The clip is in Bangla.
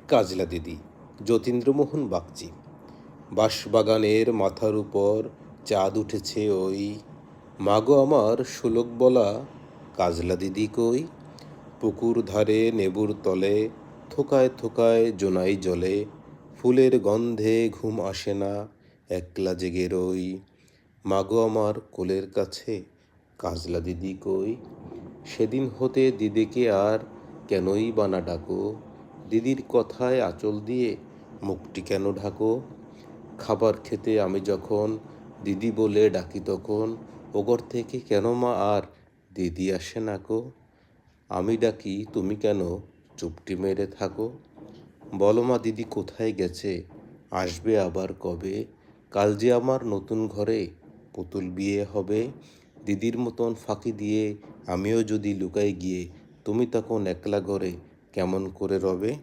কাজলা দিদি, যতীন্দ্রমোহন বাগচি। বাঁশবাগানের মাথার উপর চাঁদ উঠেছে ওই, মাগো আমার শোলক বলা কাজলা দিদি কই? পুকুর ধারে নেবুর তলে থোকায় থোকায় জোনাই জলে, ফুলের গন্ধে ঘুম আসে না, একলা জেগে রই। মাগো আমার কোলের কাছে কাজলা দিদি কই? সেদিন হতে দিদিকে আর কেনই বা না ডাকো? দিদির কথায় আঁচল দিয়ে মুখটি কেন ঢাকো? খাবার খেতে আমি যখন দিদি বলে ডাকি তখন ও ঘর থেকে কেন মা আর দিদি আসে না কো? আমি ডাকি তুমি কেন চুপটি মেরে থাকো? বলো মা দিদি কোথায় গেছে, আসবে আবার কবে? কাল যে আমার নতুন ঘরে পুতুল বিয়ে হবে। দিদির মতন ফাঁকি দিয়ে আমিও যদি লুকাই গিয়ে, তুমি তখন একলা ঘরে কেমন করে রবে?